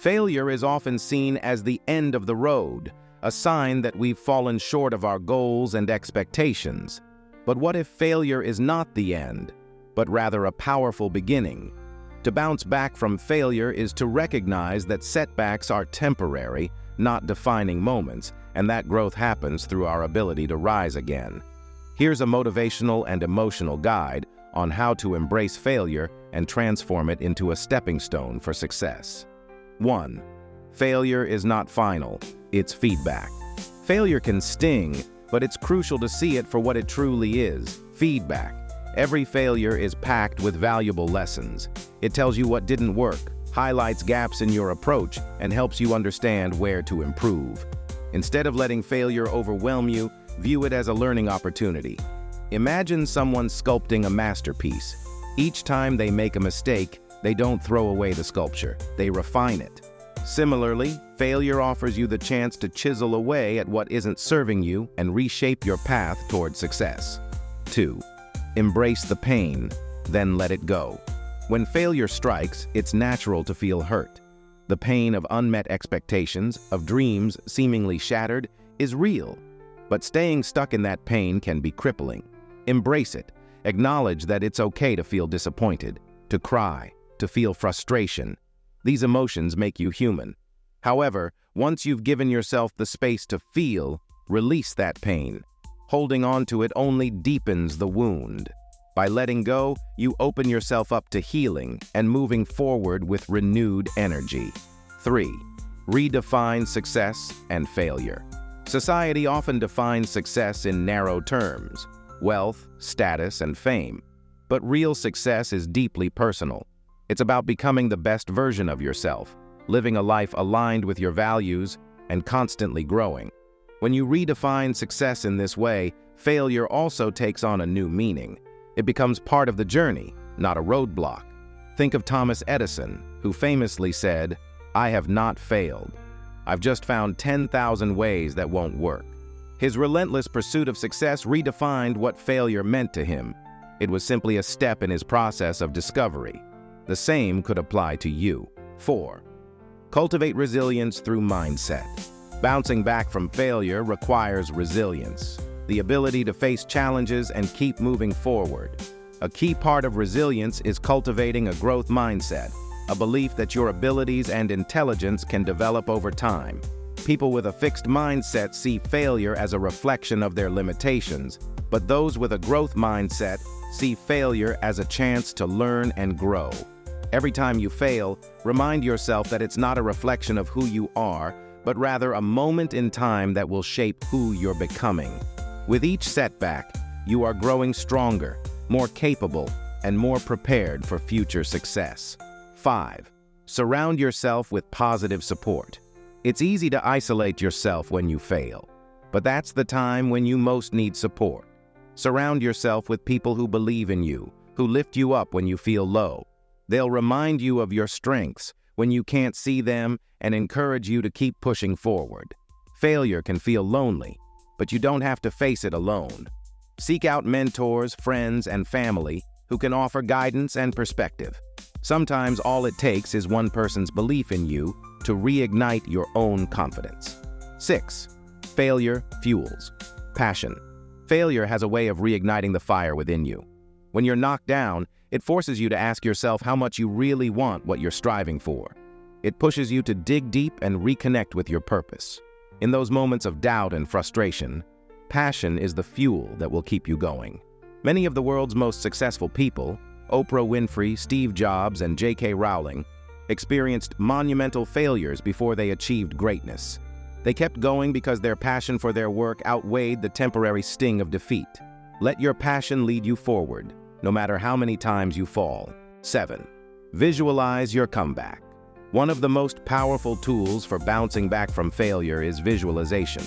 Failure is often seen as the end of the road, a sign that we've fallen short of our goals and expectations. But what if failure is not the end, but rather a powerful beginning? To bounce back from failure is to recognize that setbacks are temporary, not defining moments, and that growth happens through our ability to rise again. Here's a motivational and emotional guide on how to embrace failure and transform it into a stepping stone for success. 1. Failure is not final, it's feedback. Failure can sting, but it's crucial to see it for what it truly is, feedback. Every failure is packed with valuable lessons. It tells you what didn't work, highlights gaps in your approach, and helps you understand where to improve. Instead of letting failure overwhelm you, view it as a learning opportunity. Imagine someone sculpting a masterpiece. Each time they make a mistake, they don't throw away the sculpture, they refine it. Similarly, failure offers you the chance to chisel away at what isn't serving you and reshape your path toward success. 2. Embrace the pain, then let it go. When failure strikes, it's natural to feel hurt. The pain of unmet expectations, of dreams seemingly shattered, is real. But staying stuck in that pain can be crippling. Embrace it. Acknowledge that it's okay to feel disappointed, to cry, to feel frustration. These emotions make you human. However, once you've given yourself the space to feel, release that pain. Holding on to it only deepens the wound. By letting go, you open yourself up to healing and moving forward with renewed energy. 3. Redefine success and failure. Society often defines success in narrow terms: wealth, status, and fame. But real success is deeply personal. It's about becoming the best version of yourself, living a life aligned with your values, and constantly growing. When you redefine success in this way, failure also takes on a new meaning. It becomes part of the journey, not a roadblock. Think of Thomas Edison, who famously said, "I have not failed. I've just found 10,000 ways that won't work." His relentless pursuit of success redefined what failure meant to him. It was simply a step in his process of discovery. The same could apply to you. 4. Cultivate resilience through mindset. Bouncing back from failure requires resilience, the ability to face challenges and keep moving forward. A key part of resilience is cultivating a growth mindset, a belief that your abilities and intelligence can develop over time. People with a fixed mindset see failure as a reflection of their limitations, but those with a growth mindset see failure as a chance to learn and grow. Every time you fail, remind yourself that it's not a reflection of who you are, but rather a moment in time that will shape who you're becoming. With each setback, you are growing stronger, more capable, and more prepared for future success. 5. Surround yourself with positive support. It's easy to isolate yourself when you fail, but that's the time when you most need support. Surround yourself with people who believe in you, who lift you up when you feel low. They'll remind you of your strengths when you can't see them and encourage you to keep pushing forward. Failure can feel lonely, but you don't have to face it alone. Seek out mentors, friends, and family who can offer guidance and perspective. Sometimes all it takes is one person's belief in you to reignite your own confidence. 6. Failure fuels passion. Failure has a way of reigniting the fire within you. When you're knocked down, it forces you to ask yourself how much you really want what you're striving for. It pushes you to dig deep and reconnect with your purpose. In those moments of doubt and frustration, passion is the fuel that will keep you going. Many of the world's most successful people, Oprah Winfrey, Steve Jobs, and J.K. Rowling, experienced monumental failures before they achieved greatness. They kept going because their passion for their work outweighed the temporary sting of defeat. Let your passion lead you forward, no matter how many times you fall. 7. Visualize your comeback. One of the most powerful tools for bouncing back from failure is visualization.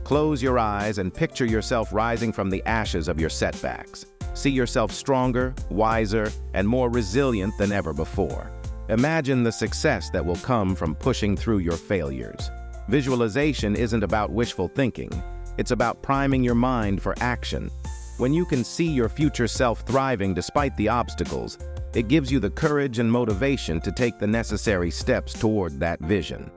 Close your eyes and picture yourself rising from the ashes of your setbacks. See yourself stronger, wiser, and more resilient than ever before. Imagine the success that will come from pushing through your failures. Visualization isn't about wishful thinking. It's about priming your mind for action. When you can see your future self thriving despite the obstacles, It gives you the courage and motivation to take the necessary steps toward that vision.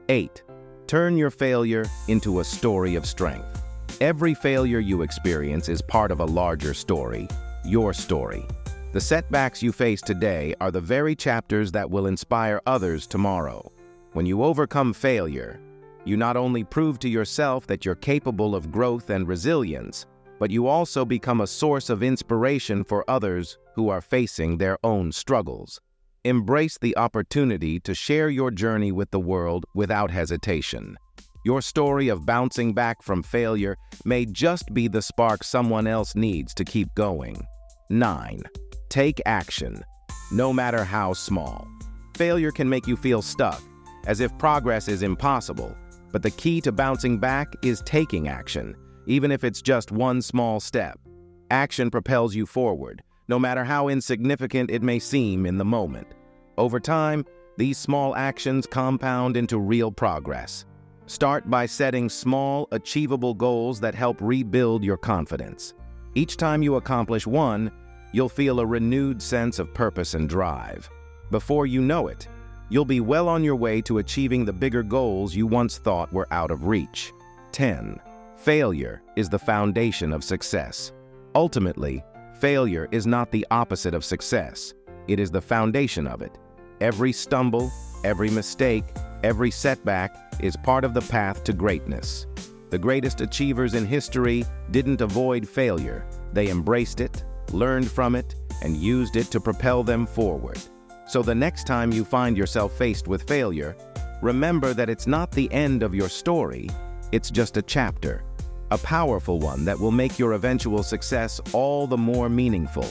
8. Turn your failure into a story of strength. Every failure you experience is part of a larger story, your story. The setbacks you face today are the very chapters that will inspire others tomorrow. When you overcome failure, you not only prove to yourself that you're capable of growth and resilience, but you also become a source of inspiration for others who are facing their own struggles. Embrace the opportunity to share your journey with the world without hesitation. Your story of bouncing back from failure may just be the spark someone else needs to keep going. 9. Take action, no matter how small. Failure can make you feel stuck, as if progress is impossible, but the key to bouncing back is taking action. Even if it's just one small step. Action propels you forward, no matter how insignificant it may seem in the moment. Over time, these small actions compound into real progress. Start by setting small, achievable goals that help rebuild your confidence. Each time you accomplish one, you'll feel a renewed sense of purpose and drive. Before you know it, you'll be well on your way to achieving the bigger goals you once thought were out of reach. 10. Failure is the foundation of success. Ultimately, failure is not the opposite of success. It is the foundation of it. Every stumble, every mistake, every setback is part of the path to greatness. The greatest achievers in history didn't avoid failure. They embraced it, learned from it, and used it to propel them forward. So the next time you find yourself faced with failure, remember that it's not the end of your story, it's just a chapter. A powerful one that will make your eventual success all the more meaningful.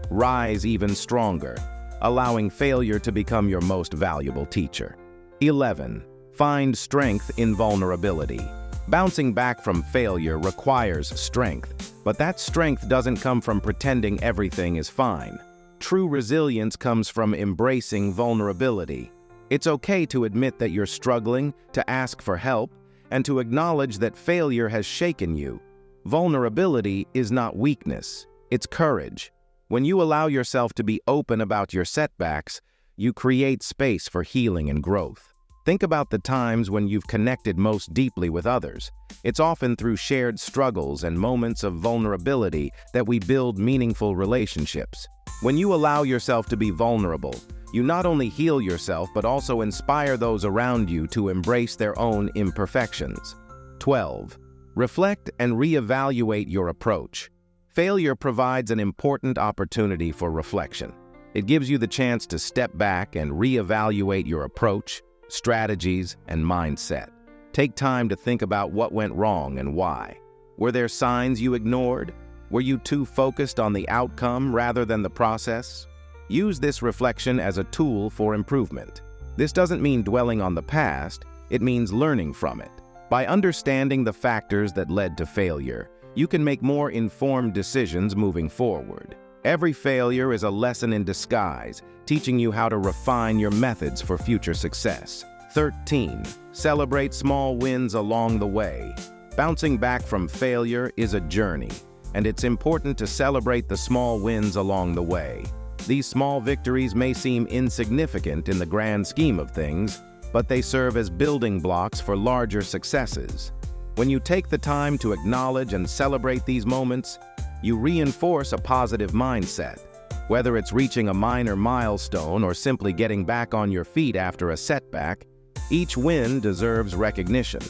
Rise even stronger, allowing failure to become your most valuable teacher. 11. Find strength in vulnerability. Bouncing back from failure requires strength, but that strength doesn't come from pretending everything is fine. True resilience comes from embracing vulnerability. It's okay to admit that you're struggling, to ask for help, and to acknowledge that failure has shaken you. Vulnerability is not weakness, it's courage. When you allow yourself to be open about your setbacks, you create space for healing and growth. Think about the times when you've connected most deeply with others. It's often through shared struggles and moments of vulnerability that we build meaningful relationships. When you allow yourself to be vulnerable, you not only heal yourself but also inspire those around you to embrace their own imperfections. 12. Reflect and reevaluate your approach. Failure provides an important opportunity for reflection. It gives you the chance to step back and reevaluate your approach, strategies, and mindset. Take time to think about what went wrong and why. Were there signs you ignored? Were you too focused on the outcome rather than the process? Use this reflection as a tool for improvement. This doesn't mean dwelling on the past, it means learning from it. By understanding the factors that led to failure, you can make more informed decisions moving forward. Every failure is a lesson in disguise, teaching you how to refine your methods for future success. 13. Celebrate small wins along the way. Bouncing back from failure is a journey, and it's important to celebrate the small wins along the way. These small victories may seem insignificant in the grand scheme of things, but they serve as building blocks for larger successes. When you take the time to acknowledge and celebrate these moments, you reinforce a positive mindset. Whether it's reaching a minor milestone or simply getting back on your feet after a setback, each win deserves recognition.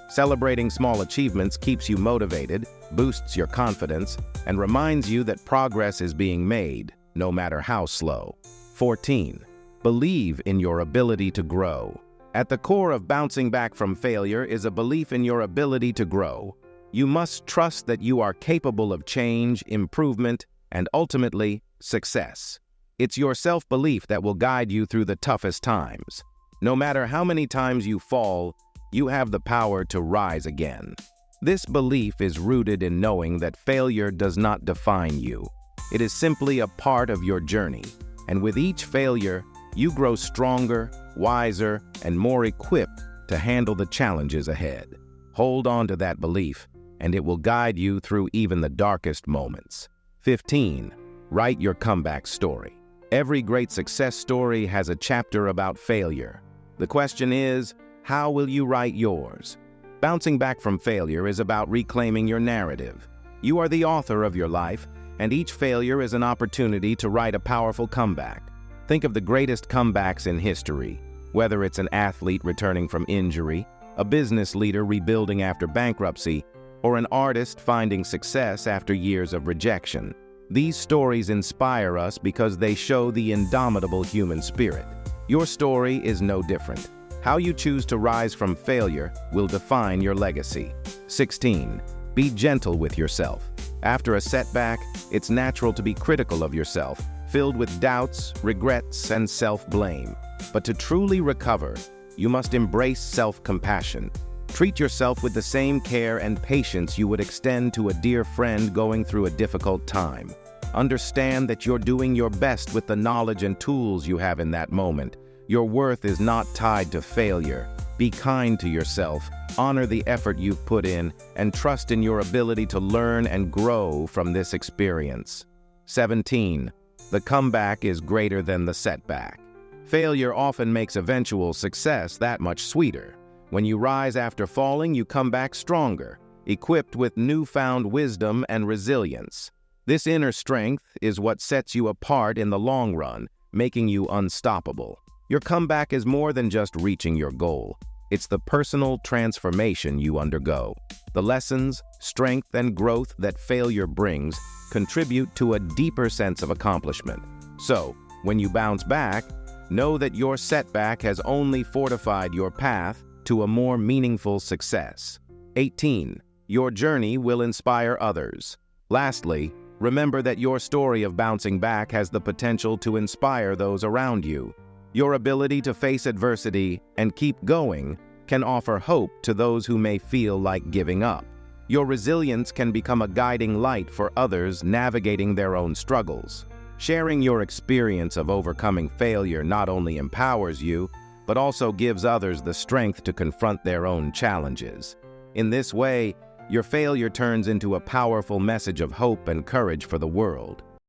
Celebrating small achievements keeps you motivated, boosts your confidence, and reminds you that progress is being made, no matter how slow. 14. Believe in your ability to grow. At the core of bouncing back from failure is a belief in your ability to grow. You must trust that you are capable of change, improvement, and ultimately, success. It's your self-belief that will guide you through the toughest times. No matter how many times you fall, you have the power to rise again. This belief is rooted in knowing that failure does not define you. It is simply a part of your journey, and with each failure, you grow stronger, wiser, and more equipped to handle the challenges ahead. Hold on to that belief, and it will guide you through even the darkest moments. 15. Write your comeback story. Every great success story has a chapter about failure. The question is, how will you write yours? Bouncing back from failure is about reclaiming your narrative. You are the author of your life, and each failure is an opportunity to write a powerful comeback. Think of the greatest comebacks in history, whether it's an athlete returning from injury, a business leader rebuilding after bankruptcy, or an artist finding success after years of rejection. These stories inspire us because they show the indomitable human spirit. Your story is no different. How you choose to rise from failure will define your legacy. 16. Be gentle with yourself. After a setback, it's natural to be critical of yourself, filled with doubts, regrets, and self-blame. But to truly recover, you must embrace self-compassion. Treat yourself with the same care and patience you would extend to a dear friend going through a difficult time. Understand that you're doing your best with the knowledge and tools you have in that moment. Your worth is not tied to failure. Be kind to yourself, honor the effort you've put in, and trust in your ability to learn and grow from this experience. 17. The comeback is greater than the setback. Failure often makes eventual success that much sweeter. When you rise after falling, you come back stronger, equipped with newfound wisdom and resilience. This inner strength is what sets you apart in the long run, making you unstoppable. Your comeback is more than just reaching your goal. It's the personal transformation you undergo. The lessons, strength, and growth that failure brings contribute to a deeper sense of accomplishment. So, when you bounce back, know that your setback has only fortified your path to a more meaningful success. 18. Your journey will inspire others. Lastly, remember that your story of bouncing back has the potential to inspire those around you. Your ability to face adversity and keep going can offer hope to those who may feel like giving up. Your resilience can become a guiding light for others navigating their own struggles. Sharing your experience of overcoming failure not only empowers you, but also gives others the strength to confront their own challenges. In this way, your failure turns into a powerful message of hope and courage for the world.